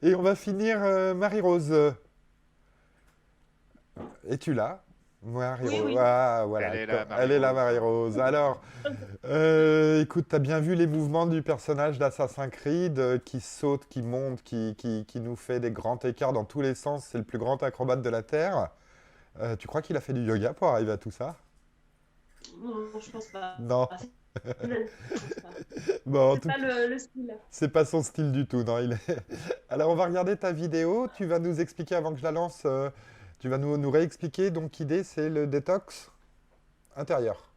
Et on va finir, Marie-Rose. Es-tu là? Oui, Marie-Rose. oui. Ah, voilà, Elle est là, elle est là, Marie-Rose. Marie-Rose. Alors, écoute, t'as bien vu les mouvements du personnage d'Assassin's Creed qui saute, qui monte, qui nous fait des grands écarts dans tous les sens. C'est le plus grand acrobate de la Terre. Tu crois qu'il a fait du yoga pour arriver à tout ça? Non, je pense pas. Non. Je pense pas. Bon, en C'est tout pas cas, le style. c'est pas son style du tout, non. Alors, on va regarder ta vidéo. Tu vas nous expliquer avant que je la lance. Tu vas nous réexpliquer. Donc, l'idée, c'est le détox intérieur.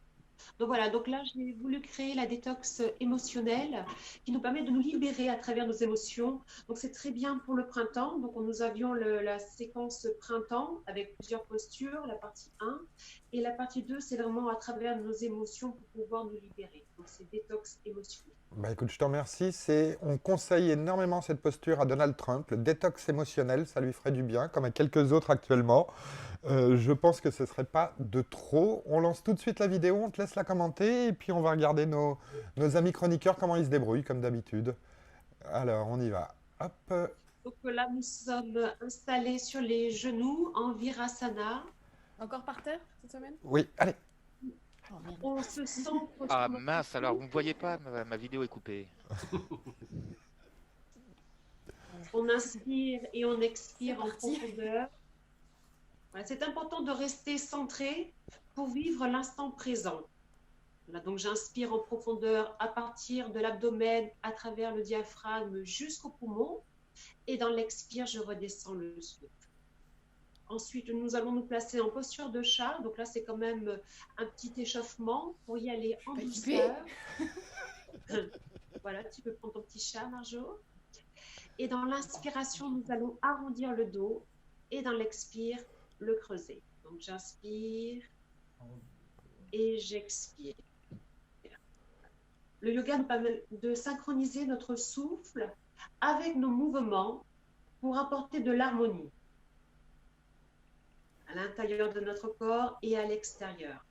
Donc voilà, donc là, j'ai voulu créer la détox émotionnelle qui nous permet de nous libérer à travers nos émotions. Donc c'est très bien pour le printemps. Donc nous avions la séquence printemps avec plusieurs postures, la partie 1. Et la partie 2, c'est vraiment à travers nos émotions pour pouvoir nous libérer. Donc c'est détox émotionnel. Bah écoute, je te remercie. On conseille énormément cette posture à Donald Trump. Le détox émotionnel, ça lui ferait du bien, comme à quelques autres actuellement. Je pense que ce serait pas de trop. On lance tout de suite la vidéo, on te laisse la commenter, et puis on va regarder nos amis chroniqueurs, comment ils se débrouillent, comme d'habitude. Alors, on y va. Hop. Donc là, nous sommes installés sur les genoux en Virasana. Encore par terre cette semaine? Oui, allez. Oh merde. On se centre Ah sur notre mince, alors cou. vous ne me voyez pas, ma vidéo est coupée. On inspire et on expire C'est en parti. profondeur. Voilà, c'est important de rester centré pour vivre l'instant présent. Voilà, donc j'inspire en profondeur à partir de l'abdomen, à travers le diaphragme jusqu'au poumon. Et dans l'expire, je redescends le souffle. Ensuite, nous allons nous placer en posture de chat. Donc là, c'est quand même un petit échauffement pour y aller en douceur. Voilà, tu peux prendre ton petit chat, Marjo. Et dans l'inspiration, nous allons arrondir le dos. Et dans l'expire, le creuser. Donc j'inspire et j'expire. Le yoga nous permet de synchroniser notre souffle avec nos mouvements pour apporter de l'harmonie à l'intérieur de notre corps et à l'extérieur.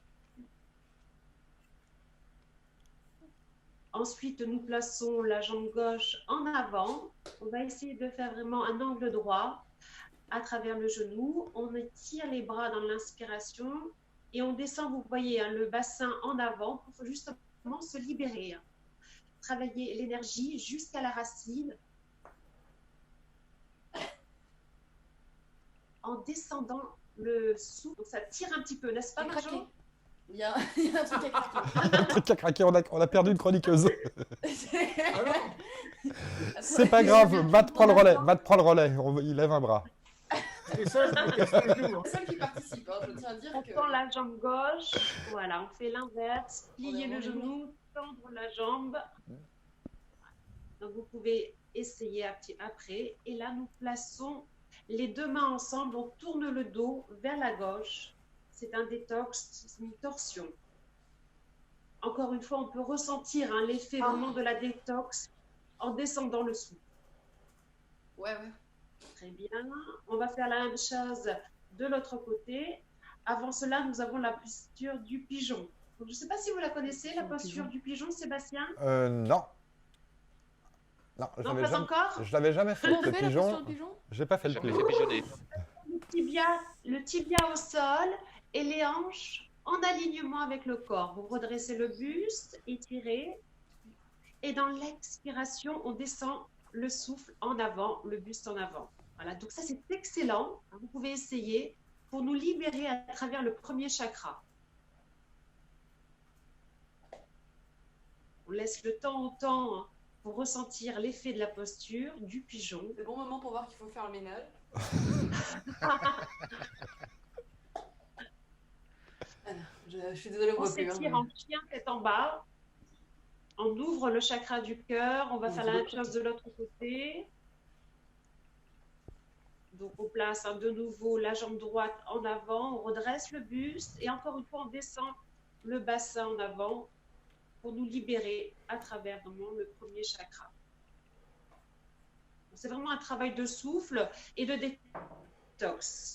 Ensuite, nous plaçons la jambe gauche en avant. On va essayer de faire vraiment un angle droit à travers le genou. On étire les bras dans l'inspiration et on descend, vous voyez, hein, le bassin en avant pour justement se libérer. Travailler l'énergie jusqu'à la racine en descendant le souffle. Donc ça tire un petit peu, n'est-ce pas, J'ai craqué. Marjo? Il y a un truc à Un truc a craqué, on a perdu une chroniqueuse. craquer. C'est pas grave, Matt prend le relais. Matt prend le relais. Il lève un bras. Et ça, je me casse les genoux. C'est seul qui participe, hein, je tiens à dire On que. tend la jambe gauche, voilà, on fait l'inverse, plier On est le vraiment genou, tendre la jambe. Donc vous pouvez essayer après. Et là, nous plaçons les deux mains ensemble, on tourne le dos vers la gauche. C'est un détox, c'est une torsion. Encore une fois, on peut ressentir hein, l'effet vraiment de la détox en descendant le souffle. Ouais, ouais. Très bien. On va faire la même chose de l'autre côté. Avant cela, nous avons la posture du pigeon. Donc, je ne sais pas si vous la connaissez, la posture du pigeon, Sébastien. Non. Non, Non, pas encore. je l'avais jamais fait, Comment on le fait la posture pigeon. du pigeon? J'ai pas fait le Jamais pigeon. fait pigeonner. Le tibia au sol et les hanches en alignement avec le corps. Vous redressez le buste, étirez. Et dans l'expiration, on descend le souffle en avant, le buste en avant. Voilà, donc ça c'est excellent. Vous pouvez essayer pour nous libérer à travers le premier chakra. On laisse le temps au temps pour ressentir l'effet de la posture du pigeon. C'est le bon moment pour voir qu'il faut faire le ménage. Je suis désolée, on On voit plus. s'étire en chien tête en bas. On ouvre le chakra du cœur. On va faire la même chose de l'autre côté. Donc on place de nouveau la jambe droite en avant. On redresse le buste. Et encore une fois, on descend le bassin en avant pour nous libérer à travers vraiment le premier chakra. C'est vraiment un travail de souffle et de détox.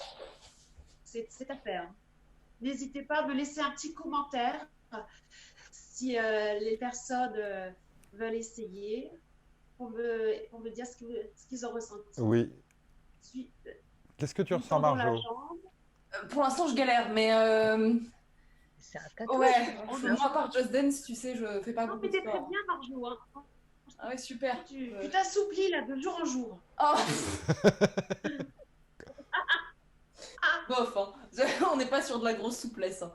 C'est à faire. N'hésitez pas à me laisser un petit commentaire si les personnes veulent essayer. pour me dire ce qu'ils ont ressenti. Oui. Ensuite, Qu'est-ce que tu nous ressens, tendons la Marjo? jambe. Pour l'instant, je galère, mais C'est un tatouage. ouais, Oh, moi, à part Just Dance, tu sais, je fais pas Non, beaucoup mais de t'es très sport. bien, Marjo. Hein. Ah ouais, super. Tu t'assouplis là de jour en jour. Oh. Bof, hein. On n'est pas sur de la grosse souplesse. Hein.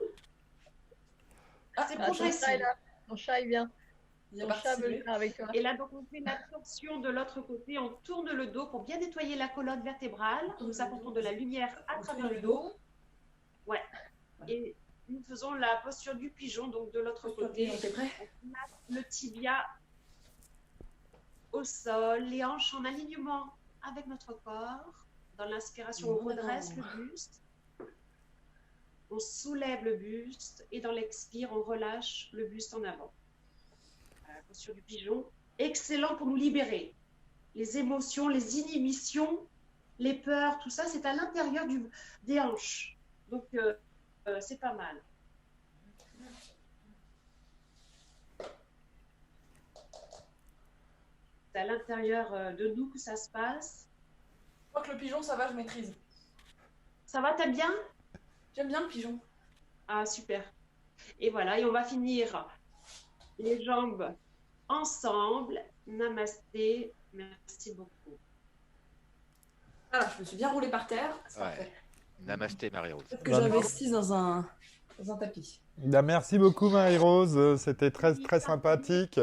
Ah, C'est Ah, ton chat est progressif. là. Ton chat, il vient. il y a Ton chat veut participé. le faire avec toi. Et là, donc, on fait la torsion de l'autre côté. On tourne le dos pour bien nettoyer la colonne vertébrale. Nous apportons de la lumière à travers le dos. Ouais. Et nous faisons la posture du pigeon, donc de l'autre côté. T'es prêt? On place le tibia au sol, les hanches en alignement avec notre corps. Dans l'inspiration, on redresse le buste. On soulève le buste. Et dans l'expire, on relâche le buste en avant. La posture du pigeon. Excellent pour nous libérer. Les émotions, les inhibitions, les peurs, tout ça, c'est à l'intérieur des hanches. Donc, c'est pas mal. C'est à l'intérieur de nous que ça se passe. Je crois que le pigeon, ça va, je maîtrise. Ça va, t'aimes bien? J'aime bien le pigeon. Ah, super. Et voilà, et on va finir les jambes ensemble. Namasté. Merci beaucoup. Voilà, je me suis bien roulée par terre. C'est Ouais. parfait. Namasté, Marie-Rose. Peut-être que Bah, j'investis dans un tapis. Ben, merci beaucoup, Marie-Rose. C'était très, très sympathique.